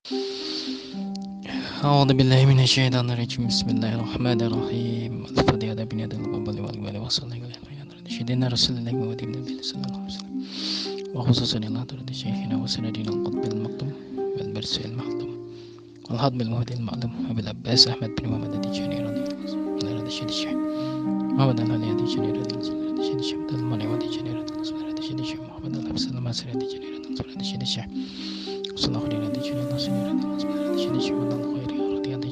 أعوذ بالله من الشيطان الرجيم بسم الله الرحمن الرحيم الفاتحة بنية القبل والقبل وصلى الله عليه سيدنا رسول الله محمد بن عبد الله صلى الله عليه وسلم وخصوصا الله تعالى شيخنا وسندنا القطب المقدم والبرس المحتم والهضم المهدي المعلوم أبي العباس أحمد بن محمد التجاني رضي الله عنه الشيخ الشيخ محمد علي التجاني رضي الله عنه الشيخ الشيخ عبد المنعم التجاني رضي الله عنه الشيخ الشيخ محمد الحفص الماسري التجاني رضي الله عنه الشيخ الشيخ صلى الله عليه التجاني رضي الله عنه الشيخ الشيخ محمد الخير رضي الله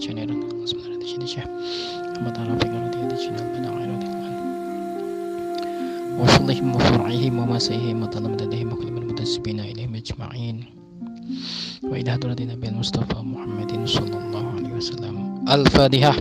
عنه الشيخ الشيخ محمد رافق رضي الله عنه البناء رضي الله عنه وفضلهم وفرعهم ومسيهم وطلب لديهم وكل من المتسبين إليهم أجمعين وإلى حضرة النبي المصطفى محمد صلى الله عليه وسلم. الفاتحة.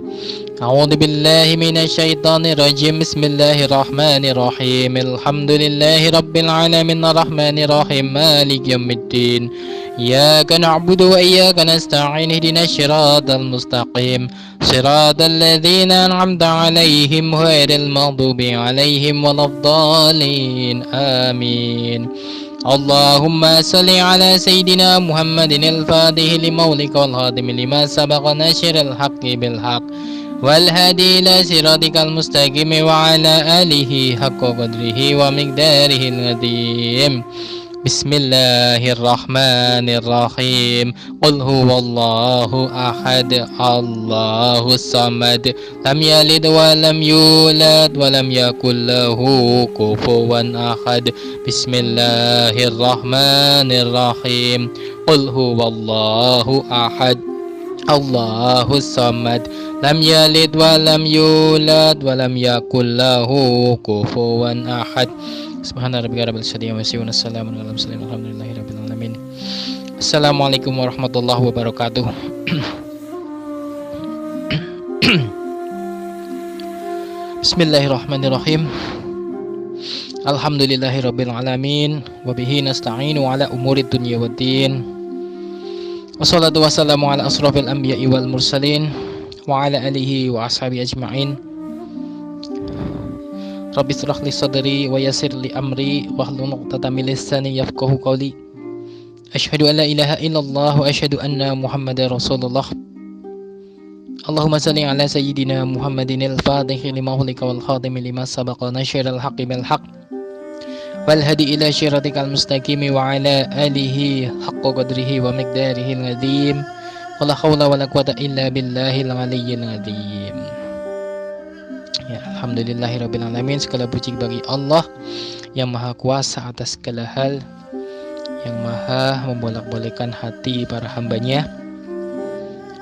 أعوذ بالله من الشيطان الرجيم بسم الله الرحمن الرحيم الحمد لله رب العالمين الرحمن الرحيم مالك يوم الدين إياك نعبد وإياك نستعين اهدنا الصراط المستقيم صراط الذين أنعمت عليهم غير المغضوب عليهم ولا الضالين آمين. اللهم صل على سيدنا محمد الفاتح لمولك والهادم لما سبق نشر الحق بالحق والهادي إلى صراطك المستقيم وعلى آله حق قدره ومقداره العظيم. بسم الله الرحمن الرحيم قل هو الله أحد الله الصمد لم يلد ولم يولد ولم يكن له كفوا أحد. بسم الله الرحمن الرحيم قل هو الله أحد الله الصمد لم يلد ولم يولد ولم يكن له كفوا أحد. Subhana rabbika rabbil izzati amma yasifun wassalamun alal mursalin walhamdulillahi rabbil alamin. Assalamualaikum warahmatullahi wabarakatuh. Bismillahirrahmanirrahim. Alhamdulillahi rabbil alamin wa bihi nasta'inu ala umuri dunya waddin. Wassalatu wassalamu ala asrofil anbiya'i wal mursalin wa ala alihi wa ashabi ajma'in. Rabbi shrah li sadri wa yassir li amri wahlul 'uqdatam min lisani yafqahu qawli. Asyhadu an la ilaha illallah wa asyhadu anna Muhammadar Rasulullah. Allahumma shalli ala sayyidina Muhammadin al-fatihi lima hulika wal khatimi lima sabaqa nasyiral haqqi bil haqq wal hadi ila syiratikal mustaqim wa ala alihi haqqa qadrihi wa miqdarihi al-'azim. Wala haula wala quwwata illa billahil aliyyil 'azim. Ya, alhamdulillahirabbil alamin, segala puji bagi Allah yang maha kuasa atas segala hal, yang maha membolak-balikkan hati para hambanya.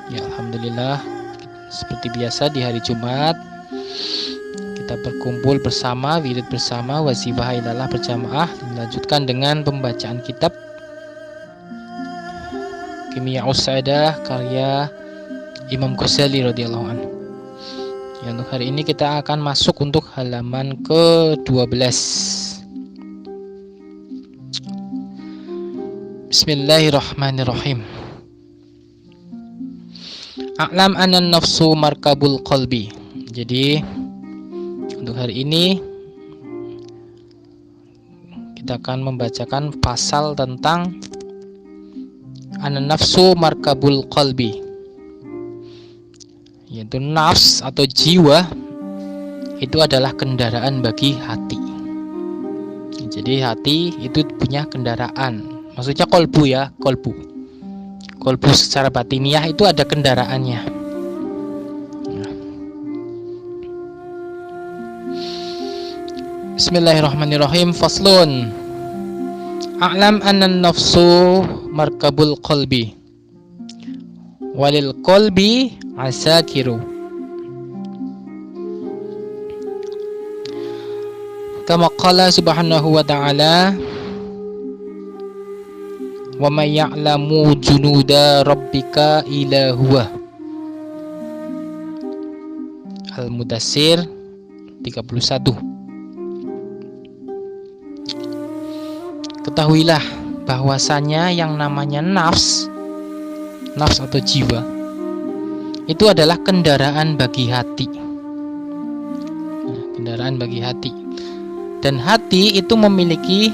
Ya, alhamdulillah, seperti biasa di hari Jumat kita berkumpul bersama, wirid bersama, wazifah ilalah berjamaah, dilanjutkan dengan pembacaan kitab Kimiya'us Sa'adah karya Imam Ghazali radhiyallahu anhu. Ya, untuk hari ini kita akan masuk untuk halaman ke-12. Bismillahirrahmanirrahim. A'lam anna nafsu markabul qalbi. Jadi untuk hari ini kita akan membacakan pasal tentang anna nafsu markabul qalbi, yaitu nafs atau jiwa itu adalah kendaraan bagi hati. Jadi hati itu punya kendaraan, maksudnya kolbu ya, kolbu secara batiniah itu ada kendaraannya. Bismillahirrahmanirrahim. Faslun. A'lam anna nafsu markabul qalbi walil qalbi asakiru. Kama qala subhanahu wa ta'ala wa may ya'lamu junuda rabbika illa huwa. Al-Mudatsir 31. Ketahuilah bahwasanya yang namanya nafs atau jiwa itu adalah kendaraan bagi hati. Kendaraan bagi hati. Dan hati itu memiliki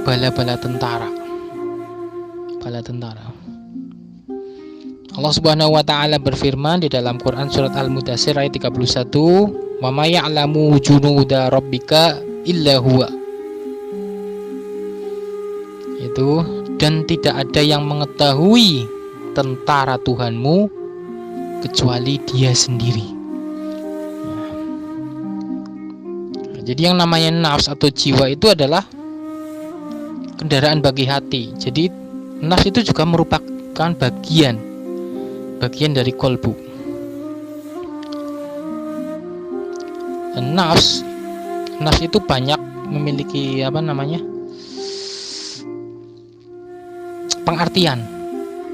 bala-bala tentara. Bala tentara. Allah Subhanahu wa taala berfirman di dalam Quran surat Al-Mudatsir ayat 31, "Wa may ya'lamu junuda rabbika illa huwa." Itu, dan tidak ada yang mengetahui tentara Tuhanmu kecuali Dia sendiri. Nah, jadi yang namanya nafs atau jiwa itu adalah kendaraan bagi hati. Jadi nafs itu juga merupakan bagian dari kolbu. Nafs itu banyak memiliki pengertian,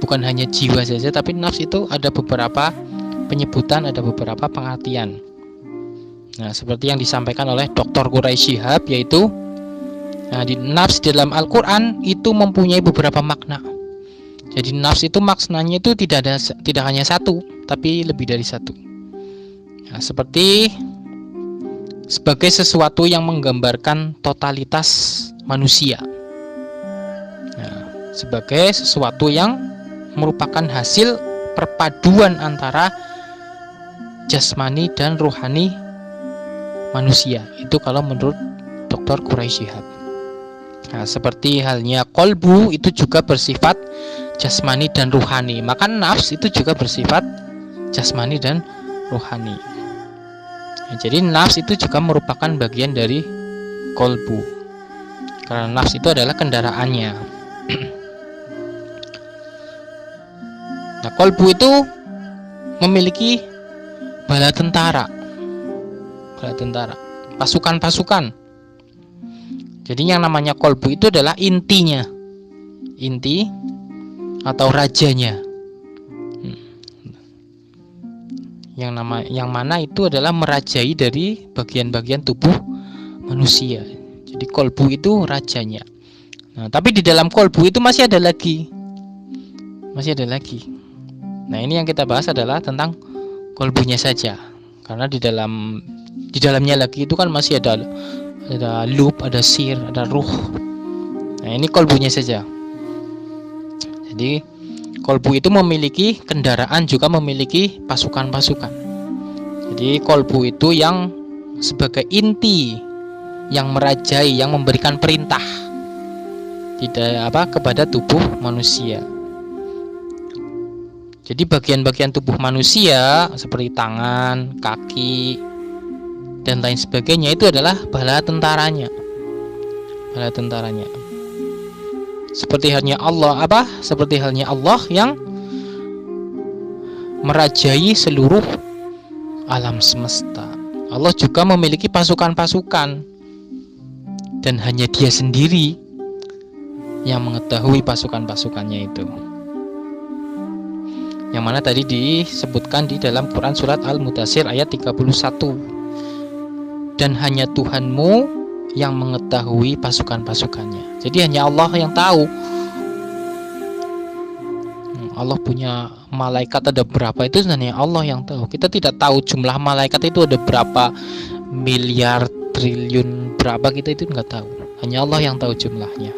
bukan hanya jiwa saja, tapi nafs itu ada beberapa penyebutan, ada beberapa pengertian. Nah, seperti yang disampaikan oleh Dr. Quraisy Shihab, yaitu di nafs dalam Al-Quran itu mempunyai beberapa makna. Jadi nafs itu maknanya itu tidak hanya satu, tapi lebih dari satu. Nah, seperti sebagai sesuatu yang menggambarkan totalitas manusia. Nah, sebagai sesuatu yang merupakan hasil perpaduan antara jasmani dan rohani manusia. Itu kalau menurut Dr. Quraisy Shihab. Nah, seperti halnya kolbu itu juga bersifat jasmani dan ruhani, maka nafs itu juga bersifat jasmani dan ruhani. Nah, jadi nafs itu juga merupakan bagian dari kolbu, karena nafs itu adalah kendaraannya. Nah, kolbu itu memiliki bala tentara, pasukan-pasukan. Jadi yang namanya kolbu itu adalah inti atau rajanya, yang mana itu adalah merajai dari bagian-bagian tubuh manusia. Jadi kolbu itu rajanya. Nah, tapi di dalam kolbu itu masih ada lagi. Nah, ini yang kita bahas adalah tentang kolbunya saja, karena di dalamnya lagi itu kan masih ada lub, ada sir, ada ruh. Nah, ini kolbunya saja. Jadi kolbu itu memiliki kendaraan, juga memiliki pasukan-pasukan. Jadi kolbu itu yang sebagai inti, yang merajai, yang memberikan perintah kepada tubuh manusia. Jadi bagian-bagian tubuh manusia seperti tangan, kaki, dan lain sebagainya itu adalah bala tentaranya. Seperti halnya Allah yang merajai seluruh alam semesta. Allah juga memiliki pasukan-pasukan, dan hanya Dia sendiri yang mengetahui pasukan-pasukannya itu. Yang mana tadi disebutkan di dalam Quran surat Al-Mudatsir ayat 31. Dan hanya Tuhanmu yang mengetahui pasukan-pasukannya. Jadi hanya Allah yang tahu. Allah punya malaikat ada berapa, itu hanya Allah yang tahu. Kita tidak tahu jumlah malaikat itu ada berapa miliar, triliun berapa, kita itu nggak tahu. Hanya Allah yang tahu jumlahnya.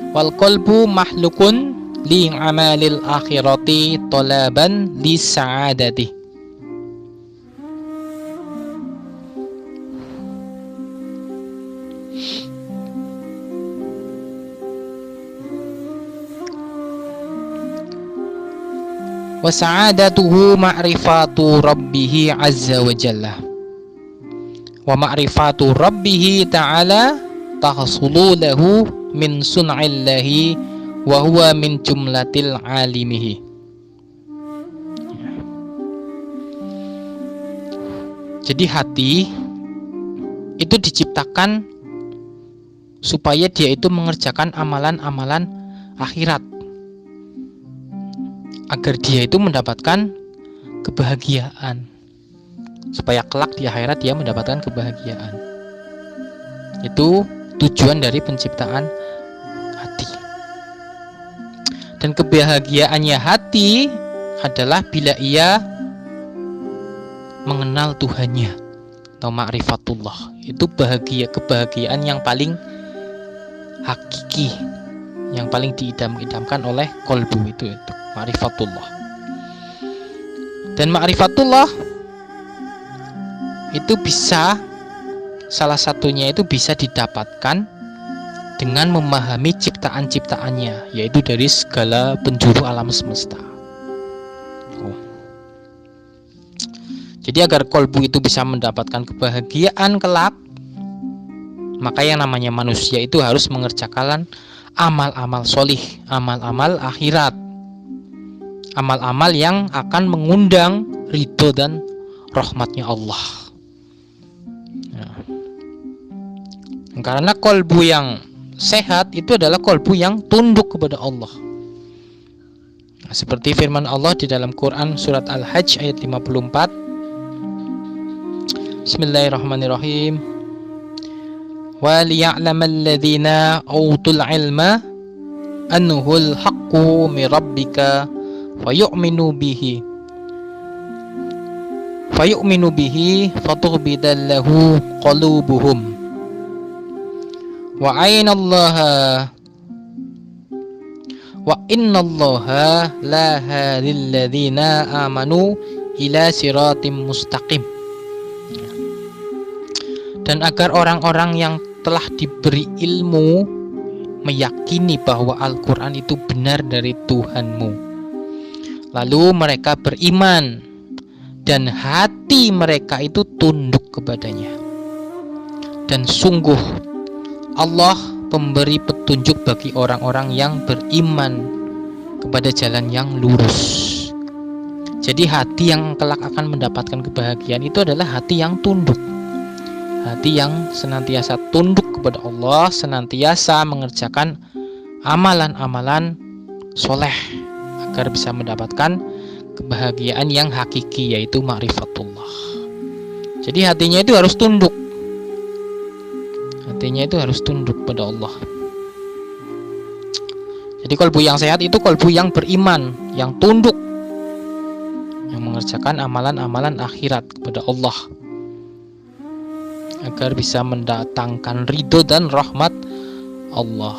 Wal qalbu mahlukun li amalil akhirati talaban li sa'adati. Wa sa'adatuhu ma'rifatu rabbih azza wa jalla. Wa ma'rifatu rabbih ta'ala tahsulu lahu min sun'illahi wa huwa min jumlatil alimihi. Jadi hati itu diciptakan supaya dia itu mengerjakan amalan-amalan akhirat, agar dia itu mendapatkan kebahagiaan, supaya kelak di akhirat dia mendapatkan kebahagiaan. Itu tujuan dari penciptaan hati. Dan kebahagiaannya hati adalah bila ia mengenal Tuhannya atau ma'rifatullah. Itu kebahagiaan yang paling hakiki, yang paling diidam-idamkan oleh kolbu itu ma'rifatullah. Dan ma'rifatullah itu bisa, salah satunya itu bisa didapatkan dengan memahami ciptaan-ciptaannya, yaitu dari segala penjuru alam semesta. Jadi agar kolbu itu bisa mendapatkan kebahagiaan kelak, maka yang namanya manusia itu harus mengerjakan amal-amal solih, amal-amal akhirat, amal-amal yang akan mengundang ridho dan rahmatnya Allah. Karena kolbu yang sehat itu adalah kolbu yang tunduk kepada Allah. Seperti firman Allah di dalam Quran surat Al-Hajj ayat 54. Bismillahirrahmanirrahim. Wa liya'lamal ladzina utul ilma annuhul haqqu mir rabbika fayu'minu bihi fatughbidallahu qulubuhum wa innallaha la hadil ladzina amanu ila siratim mustaqim. Dan agar orang-orang yang telah diberi ilmu meyakini bahwa Al-Quran itu benar dari Tuhanmu, lalu mereka beriman dan hati mereka itu tunduk kepadanya. Dan sungguh Allah pemberi petunjuk bagi orang-orang yang beriman kepada jalan yang lurus. Jadi hati yang kelak akan mendapatkan kebahagiaan itu adalah hati yang tunduk, hati yang senantiasa tunduk kepada Allah, senantiasa mengerjakan amalan-amalan soleh agar bisa mendapatkan kebahagiaan yang hakiki, yaitu ma'rifatullah. Jadi hatinya itu harus tunduk, hatinya itu harus tunduk pada Allah. Jadi kolbu yang sehat itu kolbu yang beriman, yang tunduk, yang mengerjakan amalan-amalan akhirat kepada Allah agar bisa mendatangkan ridho dan rahmat Allah.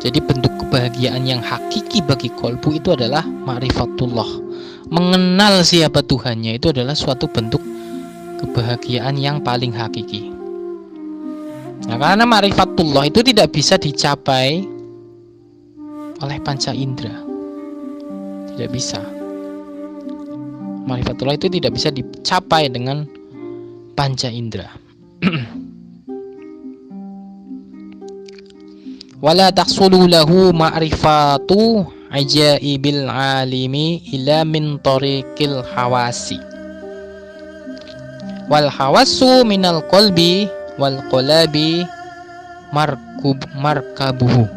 Jadi bentuk kebahagiaan yang hakiki bagi kolbu itu adalah ma'rifatullah. Mengenal siapa Tuhannya itu adalah suatu bentuk kebahagiaan yang paling hakiki. Nah, karena ma'rifatullah itu tidak bisa dicapai oleh panca indera. Tidak bisa. Ma'rifatullah itu tidak bisa dicapai dengan panca indera. Wala taqsulu lahu ma'rifatu ajaibil alimi ila min tariqil hawasi. Wal hawasu minal qalbi wal qalabi markabuhu.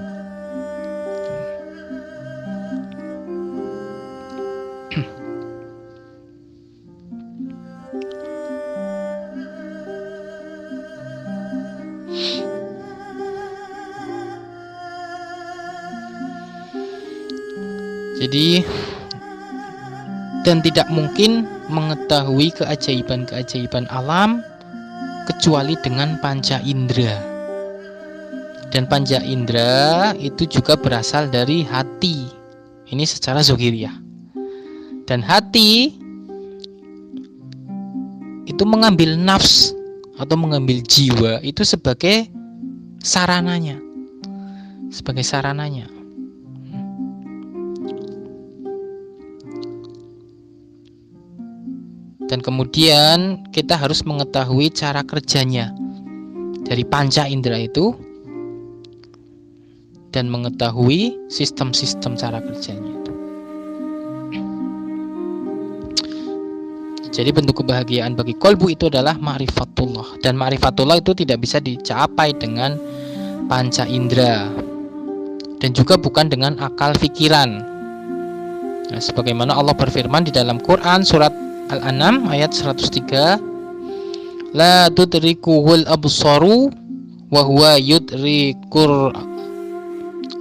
Jadi, dan tidak mungkin mengetahui keajaiban-keajaiban alam kecuali dengan panca indera. Dan panca indera itu juga berasal dari hati. Ini secara zohiriyah. Dan hati itu mengambil nafs atau mengambil jiwa itu sebagai sarananya. Sebagai sarananya. Dan kemudian kita harus mengetahui cara kerjanya dari panca indera itu dan mengetahui sistem-sistem cara kerjanya itu. Jadi bentuk kebahagiaan bagi kolbu itu adalah ma'rifatullah, dan ma'rifatullah itu tidak bisa dicapai dengan panca indera dan juga bukan dengan akal pikiran. Nah, sebagaimana Allah berfirman di dalam Quran surat Al-An'am ayat 103, la tudrikuhul absaru wa huwa yudrikur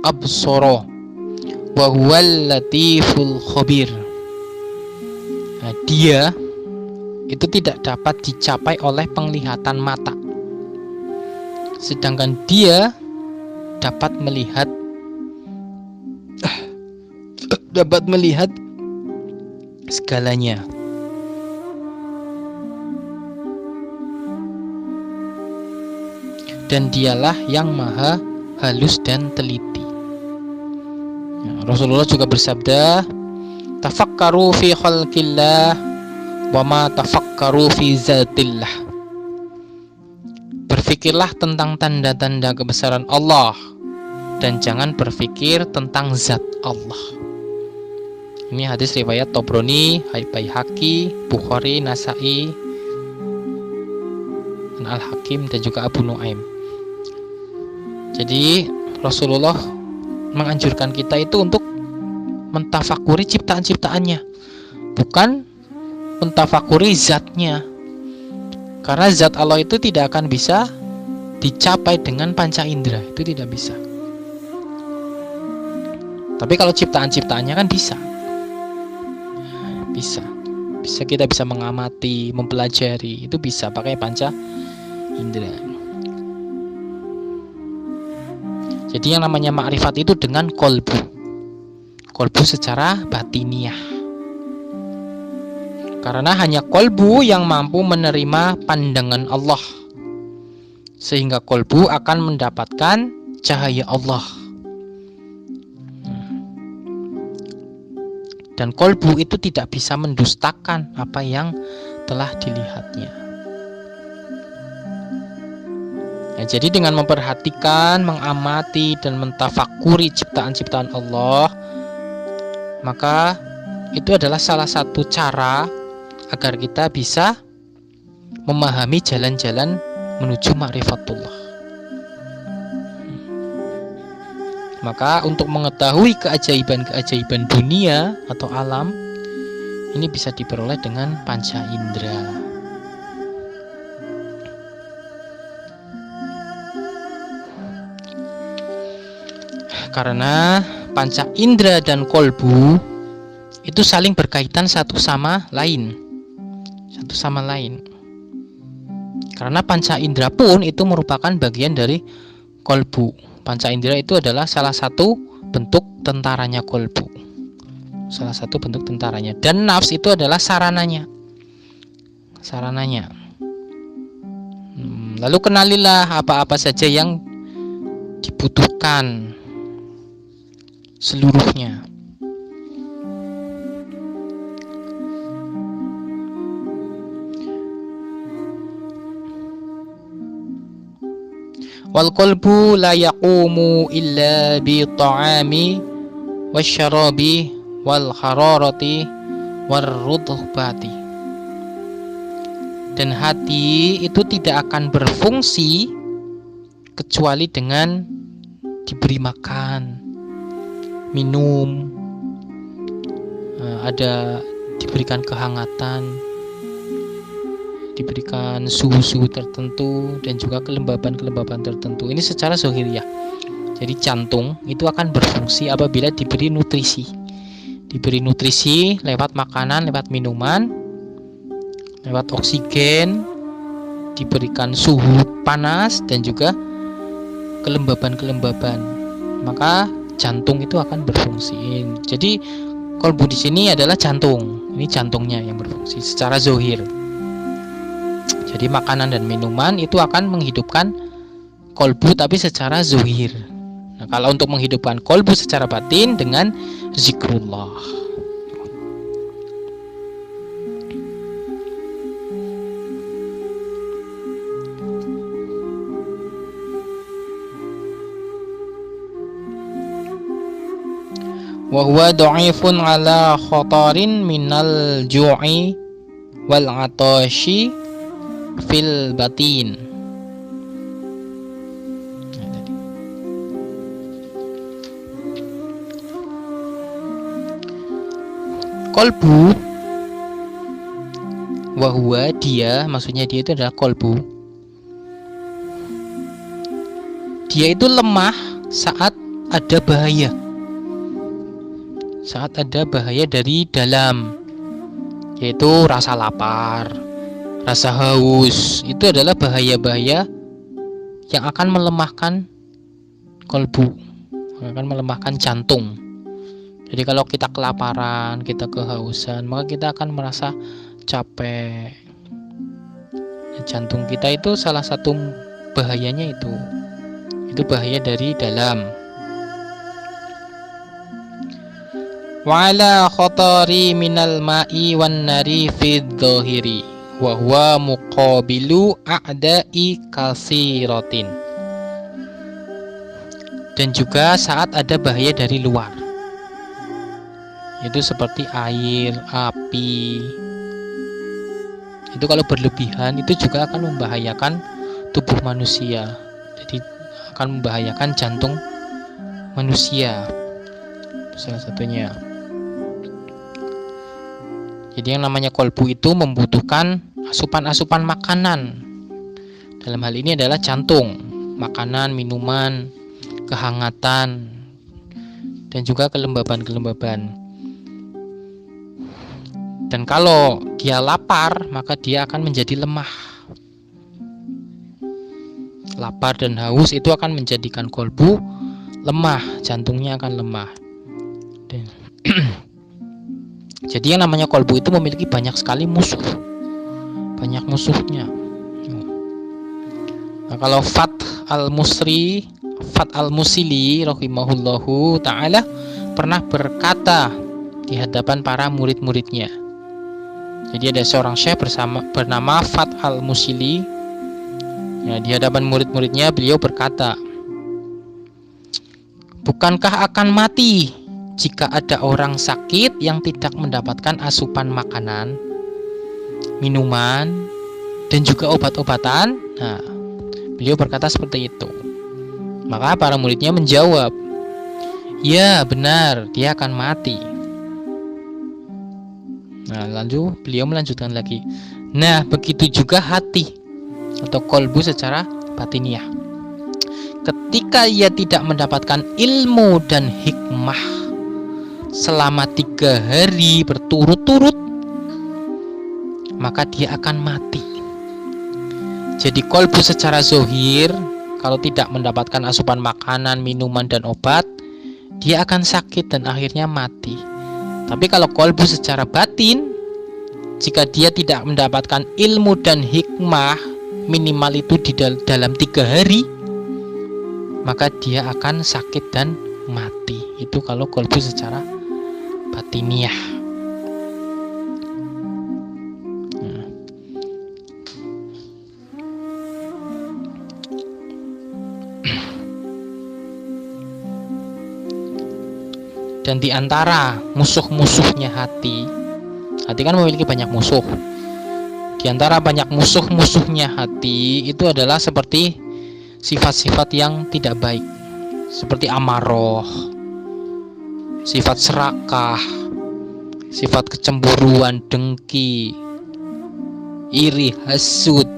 absara wa huwal latiful khabir. Nah, dia itu tidak dapat dicapai oleh penglihatan mata, sedangkan dia dapat melihat segalanya. Dan dialah yang maha halus dan teliti. Rasulullah juga bersabda, tafakkaru fi khalqillah wa ma tafakkaru fi zatillah. Berfikirlah tentang tanda-tanda kebesaran Allah dan jangan berfikir tentang zat Allah. Ini hadis riwayat Tabrani, Baihaqi, Bukhari, Nasai, Al-Hakim dan juga Abu Nuaim. Jadi Rasulullah menganjurkan kita itu untuk mentafakuri ciptaan-ciptaannya, bukan mentafakuri zatnya. Karena zat Allah itu tidak akan bisa dicapai dengan panca indera, itu tidak bisa. Tapi kalau ciptaan-ciptaannya kan bisa kita bisa mengamati, mempelajari, itu bisa pakai panca indera. Jadi yang namanya ma'rifat itu dengan kolbu secara batiniah. Karena hanya kolbu yang mampu menerima pandangan Allah, sehingga kolbu akan mendapatkan cahaya Allah. Dan kolbu itu tidak bisa mendustakan apa yang telah dilihatnya. Ya, jadi dengan memperhatikan, mengamati, dan mentafakuri ciptaan-ciptaan Allah, maka itu adalah salah satu cara agar kita bisa memahami jalan-jalan menuju ma'rifatullah. Maka untuk mengetahui keajaiban-keajaiban dunia atau alam, ini bisa diperoleh dengan panca indera. Karena panca indera dan kolbu itu saling berkaitan satu sama lain. Karena panca indera pun itu merupakan bagian dari kolbu. Panca indera itu adalah salah satu bentuk tentaranya kolbu. Dan nafs itu adalah sarananya. Lalu kenalilah apa-apa saja yang dibutuhkan seluruhnya. Wal qalbu la yaqumu illa bi ta'ami wasyarabi wal hararati war rutubati. Dan hati itu tidak akan berfungsi kecuali dengan diberi makan, minum, diberikan kehangatan, diberikan suhu-suhu tertentu, dan juga kelembaban-kelembaban tertentu. Ini secara zahiriyah. Jadi jantung itu akan berfungsi apabila diberi nutrisi. Diberi nutrisi lewat makanan, lewat minuman, lewat oksigen, diberikan suhu panas dan juga kelembaban-kelembaban. Maka jantung itu akan berfungsi. Jadi kolbu di sini adalah jantung. Ini jantungnya yang berfungsi secara zahir. Jadi makanan dan minuman itu akan menghidupkan kolbu tapi secara zahir. Nah, kalau untuk menghidupkan kolbu secara batin dengan zikrullah. Wa huwa dha'ifun ala khatarin minal ju'i wal 'atashi fil batin. Kolbu, wahwa dia, maksudnya dia itu adalah kolbu. Dia itu lemah saat ada bahaya. Saat ada bahaya dari dalam yaitu rasa lapar, rasa haus. Itu adalah bahaya-bahaya yang akan melemahkan kolbu, akan melemahkan jantung. Jadi kalau kita kelaparan, kita kehausan, maka kita akan merasa capek. Jantung kita itu salah satu bahayanya itu bahaya dari dalam. Wa ala khatari minal ma'i wan nari fid dhahiri wa huwa muqabilu a'da'i kasiratin. Dan juga saat ada bahaya dari luar, itu seperti air, api. Itu kalau berlebihan itu juga akan membahayakan tubuh manusia. Jadi akan membahayakan jantung manusia. Itu salah satunya. Jadi yang namanya kolbu itu membutuhkan asupan-asupan makanan. Dalam hal ini adalah jantung, makanan, minuman, kehangatan, dan juga kelembaban-kelembaban. Dan kalau dia lapar, maka dia akan menjadi lemah. Lapar dan haus itu akan menjadikan kolbu lemah, jantungnya akan lemah. Jadi yang namanya kolbu itu memiliki banyak sekali musuh, banyak musuhnya. Nah, kalau Fat al-Musili rahimahullahu ta'ala pernah berkata di hadapan para murid-muridnya. Jadi ada seorang syekh bernama Fat al-Musili. Ya, di hadapan murid-muridnya beliau berkata, "Bukankah akan mati jika ada orang sakit yang tidak mendapatkan asupan makanan, minuman, dan juga obat-obatan?" Nah, beliau berkata seperti itu. Maka para muridnya menjawab, "Ya, benar, dia akan mati." Nah, lalu beliau melanjutkan lagi, "Nah, begitu juga hati atau kolbu secara batiniah. Ketika ia tidak mendapatkan ilmu dan hikmah selama 3 hari berturut-turut, maka dia akan mati." Jadi kolbu secara zohir, kalau tidak mendapatkan asupan makanan, minuman, dan obat, dia akan sakit dan akhirnya mati. Tapi kalau kolbu secara batin, jika dia tidak mendapatkan ilmu dan hikmah minimal itu di dalam 3 hari, maka dia akan sakit dan mati. Itu kalau kolbu secara batiniah. Dan di antara musuh-musuhnya hati kan memiliki banyak musuh. Di antara banyak musuh-musuhnya hati itu adalah seperti sifat-sifat yang tidak baik, seperti amarah, sifat serakah, sifat kecemburuan, dengki, iri, hasud,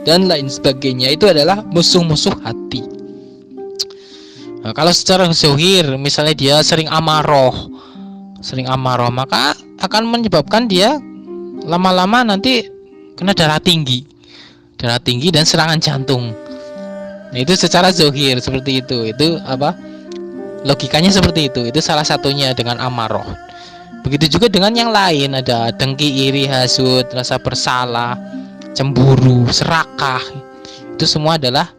dan lain sebagainya. Itu adalah musuh-musuh hati. Nah, kalau secara zahir, misalnya dia sering amarah, maka akan menyebabkan dia lama-lama nanti kena darah tinggi dan serangan jantung. Nah, itu secara zahir seperti itu. Itu apa? Logikanya seperti itu. Itu salah satunya dengan amarah. Begitu juga dengan yang lain, ada dengki, iri, hasud, rasa bersalah, cemburu, serakah. Itu semua adalah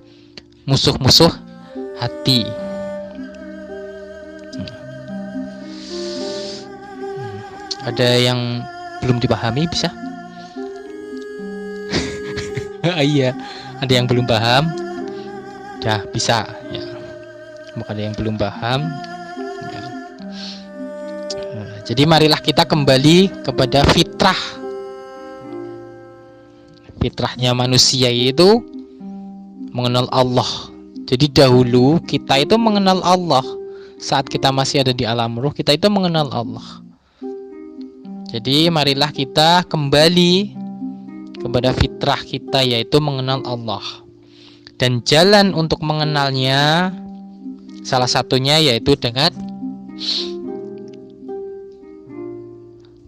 musuh-musuh hati. Ada yang belum dipahami bisa? Iya, ada yang belum paham? Dah bisa ya. Maka ada yang belum paham ya. Jadi marilah kita kembali kepada fitrahnya manusia, itu mengenal Allah. Jadi dahulu kita itu mengenal Allah. Saat kita masih ada di alam ruh, kita itu mengenal Allah. Jadi marilah kita kembali kepada fitrah kita, yaitu mengenal Allah. Dan jalan untuk mengenalnya salah satunya yaitu dengan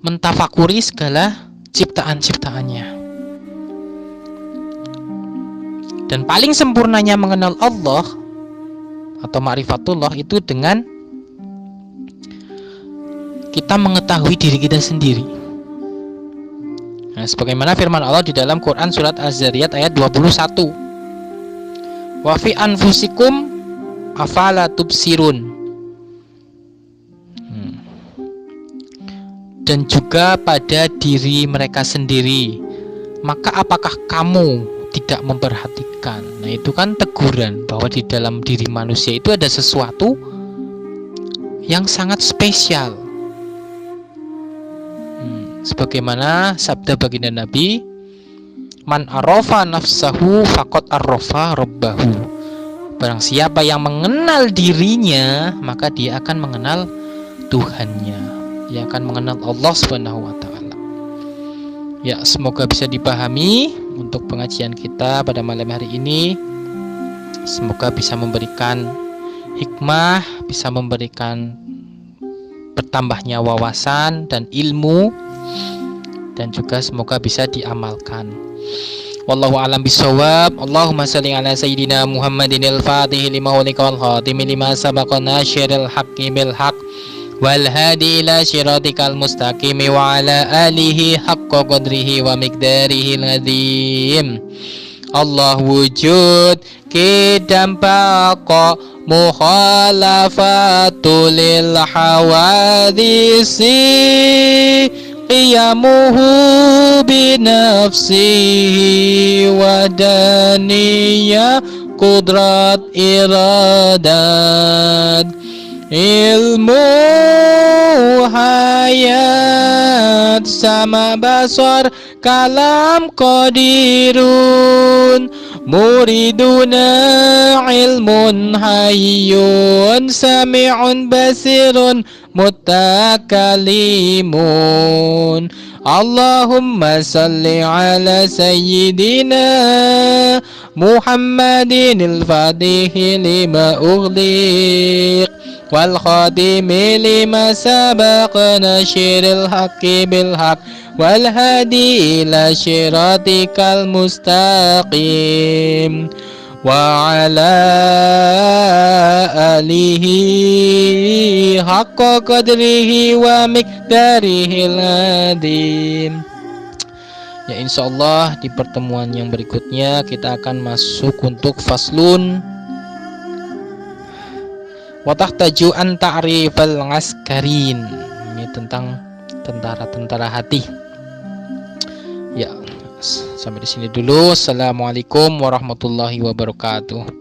mentafakuri segala ciptaan-ciptaannya. Dan paling sempurnanya mengenal Allah atau ma'rifatullah itu dengan kita mengetahui diri kita sendiri. Nah, sebagaimana firman Allah di dalam Quran surat Az-Zariyat ayat 21. Wa fi anfusikum afala tubsirun. Dan juga pada diri mereka sendiri, maka apakah kamu tidak memperhatikan? Nah, itu kan teguran bahwa di dalam diri manusia itu ada sesuatu yang sangat spesial. Sebagaimana sabda baginda Nabi, man arafa nafsahu faqad arafa rabbahu. Barang siapa yang mengenal dirinya, maka dia akan mengenal Tuhannya. Dia akan mengenal Allah Subhanahu wa taala. Ya, semoga bisa dipahami untuk pengajian kita pada malam hari ini. Semoga bisa memberikan hikmah, bisa memberikan bertambahnya wawasan dan ilmu, dan juga semoga bisa diamalkan. Wallahu a'lam bishawab. Allahumma shalli ala sayyidina Muhammadin al-Fatih lima ulika wal khatimi lima sabaqa nasyiril haqqi bil haqq wal hadi ila syiratikal mustaqim wa ala alihi haqqa qadrihi wa miqdarihi al-azim. Allah wujud kidam baqa mukhalafatul lil hawadisi qiyamuhu binafsihi wadaniyah qudrat iradat ilmu hayat sama basar kalam qadirun muriduna ilmun hayyun sami'un basirun mutakalimun. Allahumma salli ala sayyidina Muhammadin al-Fatihi lima ughliq wal khatimi lima sabaqa nasyiril haqqi bil haqq wal hadi ila syiratikal mustaqim wa ala alihi haqqa qadrihi wa miqdarihil adim. Ya, insyaallah di pertemuan yang berikutnya kita akan masuk untuk faslun wa tahtaju an ta'rifal askarin. Ini tentang tentara-tentara hati. Ya, sampai di sini dulu. Assalamualaikum warahmatullahi wabarakatuh.